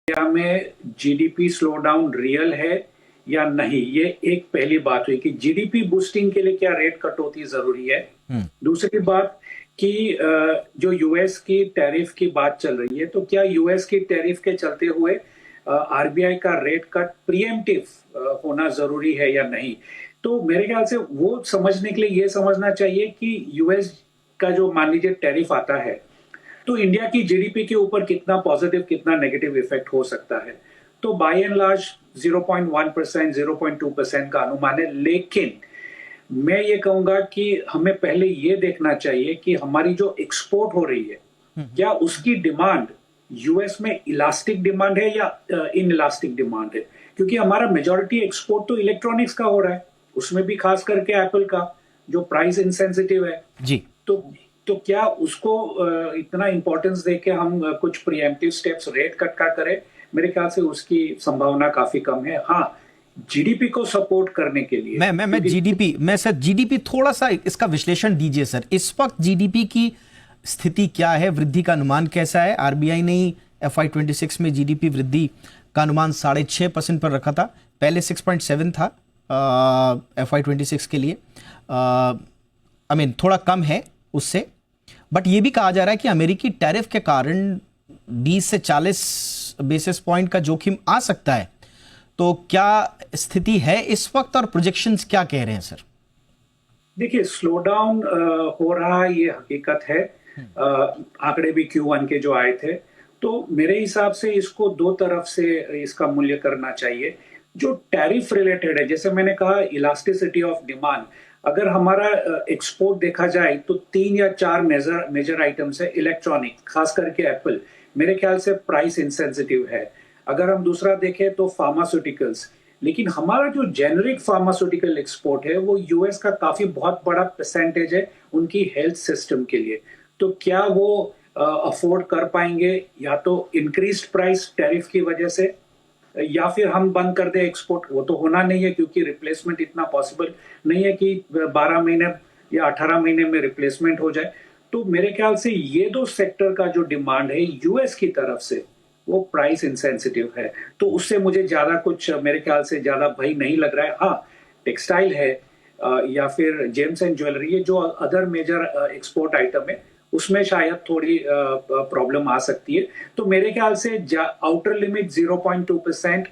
India में GDP slow down real है या नहीं, ये एक पहली बात हुई कि जीडीपी बूस्टिंग के लिए क्या रेट कटौती जरूरी है। दूसरी बात कि जो यूएस की टैरिफ की बात चल रही है, तो क्या यूएस की टैरिफ के चलते हुए आरबीआई का रेट कट प्रीएम्प्टिव होना जरूरी है या नहीं। तो मेरे ख्याल से वो समझने के लिए ये समझना चाहिए कि यूएस का जो मान लीजिए टैरिफ आता है तो इंडिया की जीडीपी के ऊपर कितना पॉजिटिव कितना नेगेटिव इफेक्ट हो सकता है। तो बाय एंड लार्ज 0.1% 0.2% का अनुमान है, लेकिन मैं ये कहूंगा कि हमें पहले ये देखना चाहिए कि हमारी जो एक्सपोर्ट हो रही है क्या उसकी डिमांड यूएस में इलास्टिक डिमांड है या इन इलास्टिक डिमांड है। क्योंकि हमारा मेजॉरिटी एक्सपोर्ट तो इलेक्ट्रॉनिक्स का हो रहा है, उसमें भी खास करके एप्पल का जो प्राइस इनसेंसिटिव है जी। तो क्या उसको इतना इंपॉर्टेंस देके हम कुछ प्रीएम्प्टिव स्टेप्स रेट कट का करें, मेरे ख्याल से उसकी संभावना काफी कम है। हाँ, जीडीपी को सपोर्ट करने के लिए मैं सर जीडीपी थोड़ा सा इसका विश्लेषण दीजिए सर। इस वक्त जीडीपी की स्थिति क्या है, वृद्धि का अनुमान कैसा है? आरबीआई ने FY26 में जीडीपी वृद्धि का अनुमान 6.5% पर रखा था, पहले 6.7 था FY26 के लिए। थोड़ा कम है उससे, बट ये भी कहा जा रहा है कि अमेरिकी टैरिफ के कारण 20 से 40 बेसिस पॉइंट का जोखिम आ सकता है। तो क्या स्थिति है इस वक्त और प्रोजेक्शंस क्या कह रहे हैं सर? देखिए, स्लो डाउन हो रहा है, ये हकीकत है। आंकड़े भी Q1 के जो आए थे, तो मेरे हिसाब से इसको दो तरफ से इसका मूल्य करना चाहिए। जो टैरिफ रिलेटेड है, जैसे मैंने कहा इलास्टिसिटी ऑफ डिमांड, अगर हमारा एक्सपोर्ट देखा जाए तो 3 या 4 मेजर आइटम्स है। इलेक्ट्रॉनिक, खास करके एप्पल, मेरे ख्याल से प्राइस इंसेंसिटिव है। अगर हम दूसरा देखें तो फार्मास्यूटिकल्स, लेकिन हमारा जो जेनरिक फार्मास्यूटिकल एक्सपोर्ट है वो यूएस का काफी बहुत बड़ा परसेंटेज है उनकी हेल्थ सिस्टम के लिए। तो क्या वो अफोर्ड कर पाएंगे, या तो इंक्रीज प्राइस टैरिफ की वजह से, या फिर हम बंद कर दे एक्सपोर्ट। वो तो होना नहीं है क्योंकि रिप्लेसमेंट इतना पॉसिबल नहीं है कि 12 महीने या 18 महीने में रिप्लेसमेंट हो जाए। तो मेरे ख्याल से ये दो सेक्टर का जो डिमांड है यूएस की तरफ से वो प्राइस इंसेंसिटिव है, तो उससे मुझे ज्यादा कुछ मेरे ख्याल से ज्यादा भय नहीं लग रहा है। हाँ, टेक्सटाइल है या फिर जेम्स एंड ज्वेलरी, ये जो अदर मेजर एक्सपोर्ट आइटम है उसमें शायद थोड़ी प्रॉब्लम आ सकती है। तो मेरे ख्याल से आउटर लिमिट 0.2%,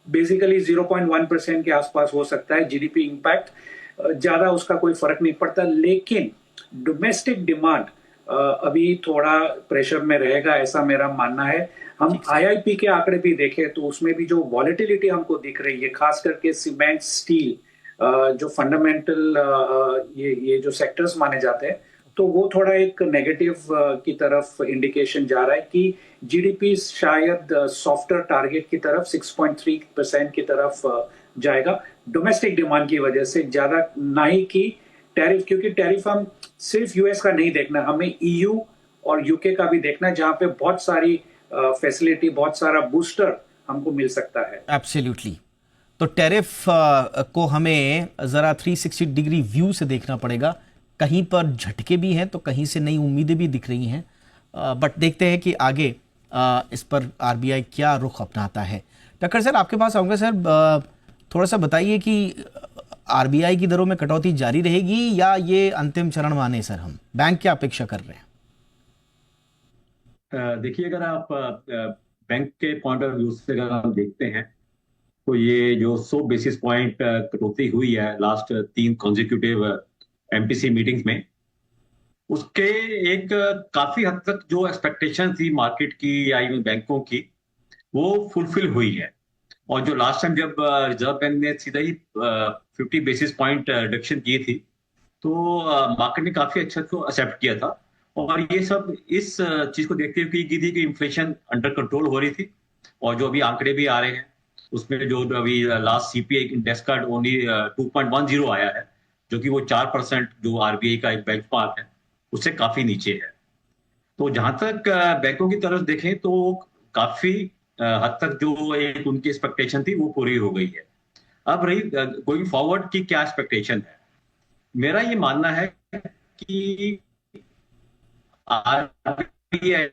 बेसिकली 0.1% के आसपास हो सकता है जीडीपी इंपैक्ट। ज्यादा उसका कोई फर्क नहीं पड़ता, लेकिन डोमेस्टिक डिमांड अभी थोड़ा प्रेशर में रहेगा, ऐसा मेरा मानना है। हम आईआईपी के आंकड़े भी देखें तो उसमें भी जो वॉलेटिलिटी हमको दिख रही है, खास करके सीमेंट, स्टील, जो फंडामेंटल ये जो सेक्टर्स माने जाते हैं, तो वो थोड़ा एक नेगेटिव की तरफ इंडिकेशन जा रहा है कि जीडीपी शायद सॉफ्टर टारगेट की तरफ 6.3% की तरफ जाएगा, डोमेस्टिक डिमांड की वजह से, ज्यादा ना ही कि टैरिफ। क्योंकि टैरिफ हम सिर्फ यूएस का नहीं देखना, हमें ईयू और यूके का भी देखना है, जहां पे बहुत सारी फैसिलिटी, बहुत सारा बूस्टर हमको मिल सकता है। एब्सोल्युटली। तो टैरिफ को हमें जरा 360 डिग्री व्यू से देखना पड़ेगा। कहीं पर झटके भी हैं तो कहीं से नई उम्मीदें भी दिख रही हैं, बट देखते हैं कि आगे इस पर आरबीआई क्या रुख अपनाता है। टक्कर सर, आपके पास आऊँगा सर, थोड़ा सा बताइए कि आरबीआई की दरों में कटौती जारी रहेगी या ये अंतिम चरण माने सर? हम बैंक क्या अपेक्षा कर रहे हैं? देखिए, अगर आप बैंक के पॉइंट ऑफ व्यू से अगर हम देखते हैं तो ये जो 100 बेसिस पॉइंट कटौती हुई है लास्ट 3 कॉन्जिक्यूटिव एमपीसी मीटिंग्स में, उसके एक काफी हद तक जो एक्सपेक्टेशन थी मार्केट की या इवन बैंकों की, वो फुलफिल हुई है। और जो लास्ट टाइम जब रिजर्व बैंक ने सीधा ही 50 बेसिस पॉइंट रिडक्शन की थी, तो मार्केट ने काफी अच्छा को एक्सेप्ट किया था। और ये सब इस चीज को देखते हुए की थी कि इन्फ्लेशन अंडर कंट्रोल हो रही थी। और जो अभी आंकड़े भी आ रहे हैं उसमें जो अभी लास्ट सीपीआई इंडेक्स का ओनली 2.10 आया है, जो कि वो 4% जो आरबीआई का एक बेंचमार्क है उससे काफी नीचे है। तो जहां तक बैंकों की तरफ देखें तो काफी हद तक जो एक उनकी एक्सपेक्टेशन थी वो पूरी हो गई है। अब रही गोइंग फॉरवर्ड की क्या एक्सपेक्टेशन है, मेरा ये मानना है कि आरबीआई